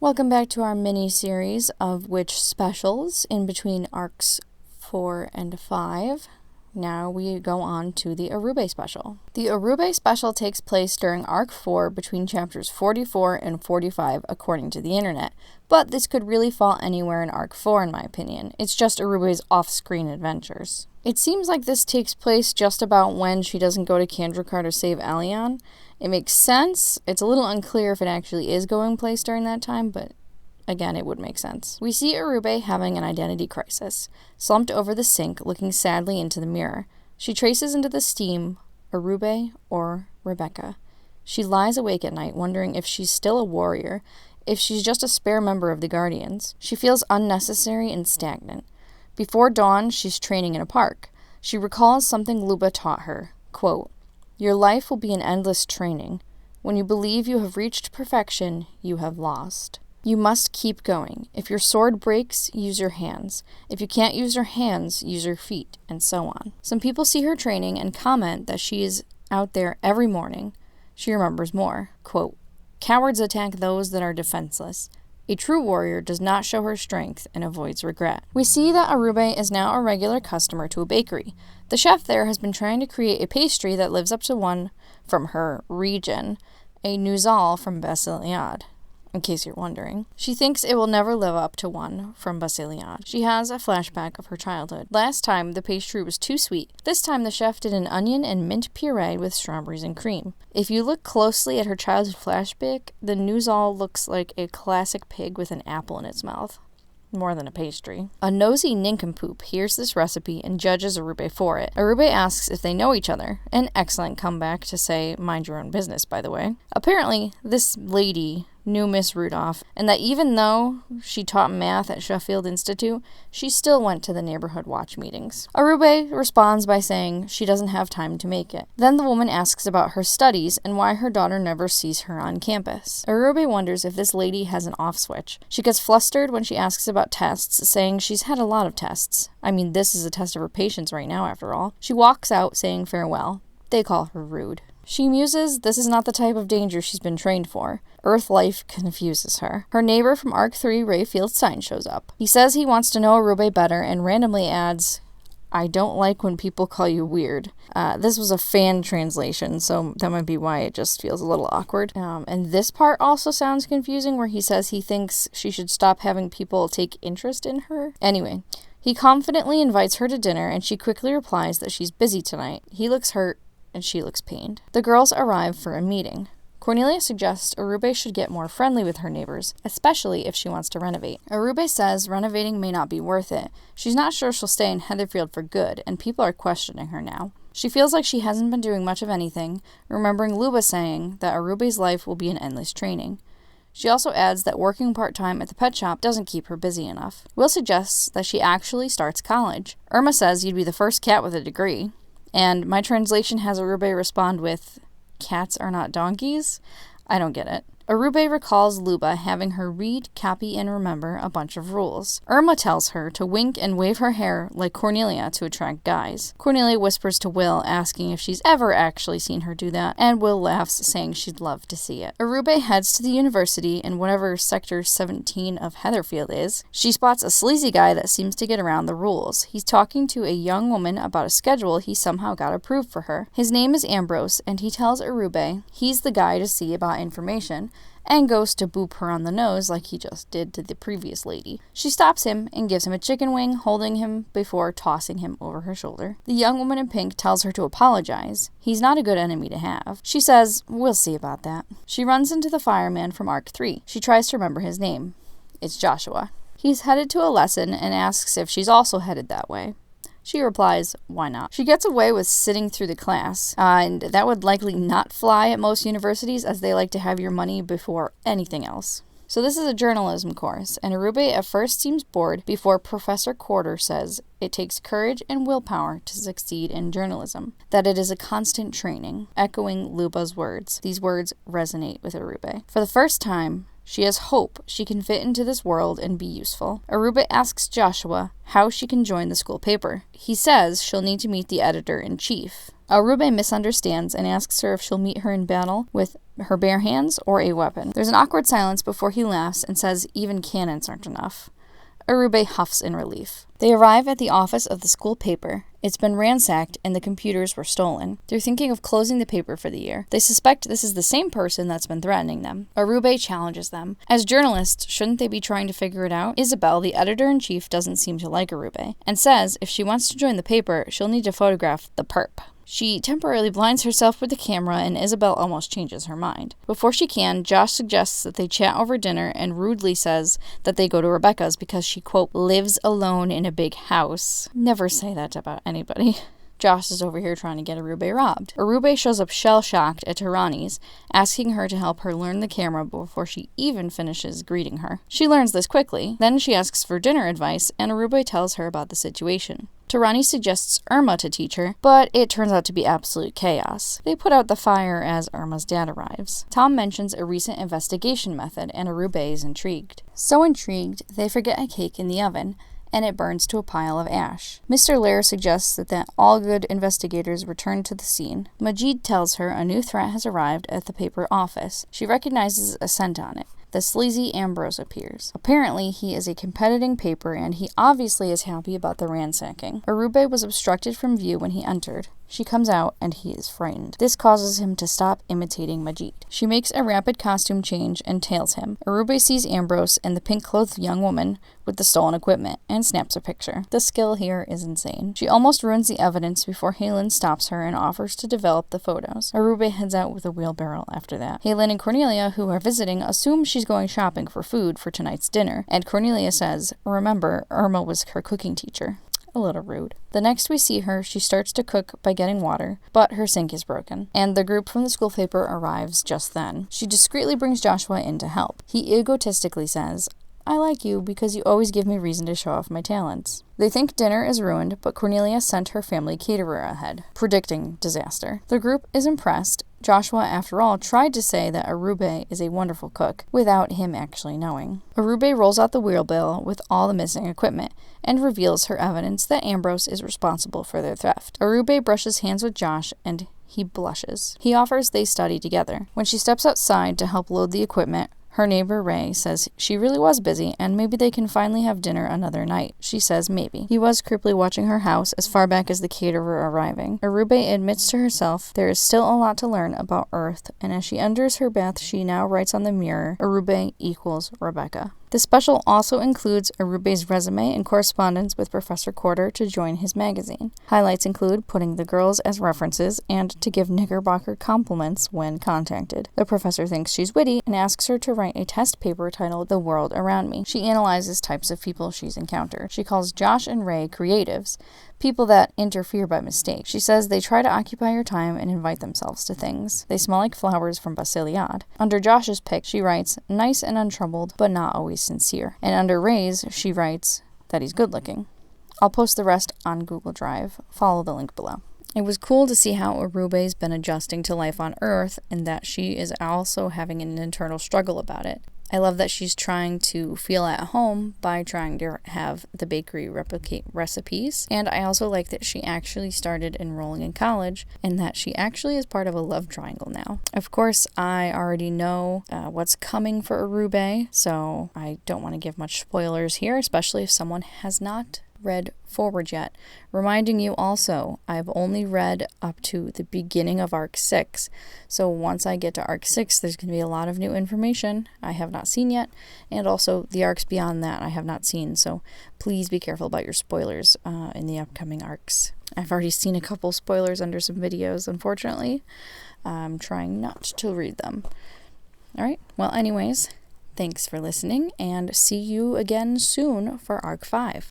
Welcome back to our mini-series of witch specials in between arcs 4 and 5. Now we go on to the Orube special. The Orube special takes place during arc 4 between chapters 44 and 45 according to the internet, but this could really fall anywhere in arc 4 in my opinion. It's just Orube's off-screen adventures. It seems like this takes place just about when she doesn't go to Kandrakar to save Elion. It makes sense. It's a little unclear if it actually is going place during that time, but again, it would make sense. We see Orube having an identity crisis, slumped over the sink, looking sadly into the mirror. She traces into the steam, Orube or Rebecca. She lies awake at night, wondering if she's still a warrior, if she's just a spare member of the Guardians. She feels unnecessary and stagnant. Before dawn, she's training in a park. She recalls something Luba taught her. Quote, "Your life will be an endless training. When you believe you have reached perfection, you have lost. You must keep going. If your sword breaks, use your hands. If you can't use your hands, use your feet," and so on. Some people see her training and comment that she is out there every morning. She remembers more. Quote, "Cowards attack those that are defenseless. A true warrior does not show her strength and avoids regret." We see that Orube is now a regular customer to a bakery. The chef there has been trying to create a pastry that lives up to one from her region, a Nuzal from Basiliad. In case you're wondering. She thinks it will never live up to one from Basiliad. She has a flashback of her childhood. Last time, the pastry was too sweet. This time, the chef did an onion and mint puree with strawberries and cream. If you look closely at her childhood flashback, the Nuzal looks like a classic pig with an apple in its mouth. More than a pastry. A nosy nincompoop hears this recipe and judges Orube for it. Orube asks if they know each other. An excellent comeback to say, mind your own business, by the way. Apparently, this lady knew Miss Rudolph, and that even though she taught math at Sheffield Institute, she still went to the neighborhood watch meetings. Orube responds by saying she doesn't have time to make it. Then the woman asks about her studies and why her daughter never sees her on campus. Orube wonders if this lady has an off switch. She gets flustered when she asks about tests, saying she's had a lot of tests. I mean, this is a test of her patience right now, after all. She walks out saying farewell. They call her rude. She muses this is not the type of danger she's been trained for. Earth life confuses her. Her neighbor from Arc 3, Ray Fieldstein, shows up. He says he wants to know Orube better and randomly adds, "I don't like when people call you weird." This was a fan translation, so that might be why it just feels a little awkward. And this part also sounds confusing where he says he thinks she should stop having people take interest in her. Anyway, he confidently invites her to dinner and she quickly replies that she's busy tonight. He looks hurt and she looks pained. The girls arrive for a meeting. Cornelia suggests Orube should get more friendly with her neighbors, especially if she wants to renovate. Orube says renovating may not be worth it. She's not sure she'll stay in Heatherfield for good, and people are questioning her now. She feels like she hasn't been doing much of anything, remembering Luba saying that Orube's life will be an endless training. She also adds that working part-time at the pet shop doesn't keep her busy enough. Will suggests that she actually starts college. Irma says you'd be the first cat with a degree. And my translation has Orube respond with, "Cats are not donkeys?" I don't get it. Orube recalls Luba having her read, copy, and remember a bunch of rules. Irma tells her to wink and wave her hair like Cornelia to attract guys. Cornelia whispers to Will, asking if she's ever actually seen her do that, and Will laughs, saying she'd love to see it. Orube heads to the university in whatever Sector 17 of Heatherfield is. She spots a sleazy guy that seems to get around the rules. He's talking to a young woman about a schedule he somehow got approved for her. His name is Ambrose, and he tells Orube he's the guy to see about information, and goes to boop her on the nose like he just did to the previous lady. She stops him and gives him a chicken wing, holding him before tossing him over her shoulder. The young woman in pink tells her to apologize. He's not a good enemy to have. She says, "We'll see about that." She runs into the fireman from Arc 3. She tries to remember his name. It's Joshua. He's headed to a lesson and asks if she's also headed that way. She replies, "Why not?" She gets away with sitting through the class, and that would likely not fly at most universities as they like to have your money before anything else. So this is a journalism course, and Orube at first seems bored before Professor Corder says it takes courage and willpower to succeed in journalism, that it is a constant training, echoing Luba's words. These words resonate with Orube. For the first time, she has hope she can fit into this world and be useful. Orube asks Joshua how she can join the school paper. He says she'll need to meet the editor-in-chief. Orube misunderstands and asks her if she'll meet her in battle with her bare hands or a weapon. There's an awkward silence before he laughs and says even cannons aren't enough. Orube huffs in relief. They arrive at the office of the school paper. It's been ransacked and the computers were stolen. They're thinking of closing the paper for the year. They suspect this is the same person that's been threatening them. Orube challenges them. As journalists, shouldn't they be trying to figure it out? Isabel, the editor-in-chief, doesn't seem to like Orube and says if she wants to join the paper, she'll need to photograph the perp. She temporarily blinds herself with the camera and Isabel almost changes her mind. Before she can, Josh suggests that they chat over dinner and rudely says that they go to Rebecca's because she, quote, lives alone in a big house. Never say that about anybody. Josh is over here trying to get Orube robbed. Orube shows up shell-shocked at Tarani's, asking her to help her learn the camera before she even finishes greeting her. She learns this quickly. Then she asks for dinner advice, and Orube tells her about the situation. Tarani suggests Irma to teach her, but it turns out to be absolute chaos. They put out the fire as Irma's dad arrives. Tom mentions a recent investigation method, and Orube is intrigued. So intrigued, they forget a cake in the oven, and it burns to a pile of ash. Mr. Lair suggests that all good investigators return to the scene. Majid tells her a new threat has arrived at the paper office. She recognizes a scent on it. The sleazy Ambrose appears. Apparently, he is a competing paper, and he obviously is happy about the ransacking. Orube was obstructed from view when he entered. She comes out, and he is frightened. This causes him to stop imitating Majid. She makes a rapid costume change and tails him. Orube sees Ambrose and the pink-clothed young woman with the stolen equipment and snaps a picture. The skill here is insane. She almost ruins the evidence before Halen stops her and offers to develop the photos. Orube heads out with a wheelbarrow after that. Halen and Cornelia, who are visiting, assume she's going shopping for food for tonight's dinner, and Cornelia says, remember, Irma was her cooking teacher. A little rude. The next we see her, she starts to cook by getting water, but her sink is broken, and the group from the school paper arrives just then. She discreetly brings Joshua in to help. He egotistically says, I like you because you always give me reason to show off my talents. They think dinner is ruined, but Cornelia sent her family caterer ahead, predicting disaster. The group is impressed. Joshua, after all, tried to say that Orube is a wonderful cook, without him actually knowing. Orube rolls out the wheelbarrow with all the missing equipment, and reveals her evidence that Ambrose is responsible for their theft. Orube brushes hands with Josh, and he blushes. He offers they study together. When she steps outside to help load the equipment, her neighbor, Ray, says she really was busy and maybe they can finally have dinner another night. She says maybe. He was creepily watching her house as far back as the caterer arriving. Orube admits to herself there is still a lot to learn about Earth, and as she enters her bath, she now writes on the mirror, Orube equals Rebecca. The special also includes Orube's resume and correspondence with Professor Corder to join his magazine. Highlights include putting the girls as references and to give Knickerbocker compliments when contacted. The professor thinks she's witty and asks her to write a test paper titled The World Around Me. She analyzes types of people she's encountered. She calls Josh and Ray creatives, people that interfere by mistake. She says they try to occupy her time and invite themselves to things. They smell like flowers from Basiliade. Under Josh's pick, she writes, nice and untroubled, but not always sincere. And under Ray's, she writes that he's good looking. I'll post the rest on Google Drive. Follow the link below. It was cool to see how Orube's been adjusting to life on Earth and that she is also having an internal struggle about it. I love that she's trying to feel at home by trying to have the bakery replicate recipes. And I also like that she actually started enrolling in college and that she actually is part of a love triangle now. Of course, I already know what's coming for Orube, so I don't want to give much spoilers here, especially if someone has not read forward yet. Reminding you also, I've only read up to the beginning of Arc 6, so once I get to Arc 6, there's going to be a lot of new information I have not seen yet, and also the arcs beyond that I have not seen, so please be careful about your spoilers in the upcoming arcs. I've already seen a couple spoilers under some videos, unfortunately. I'm trying not to read them. Alright, well anyways, thanks for listening, and see you again soon for Arc 5.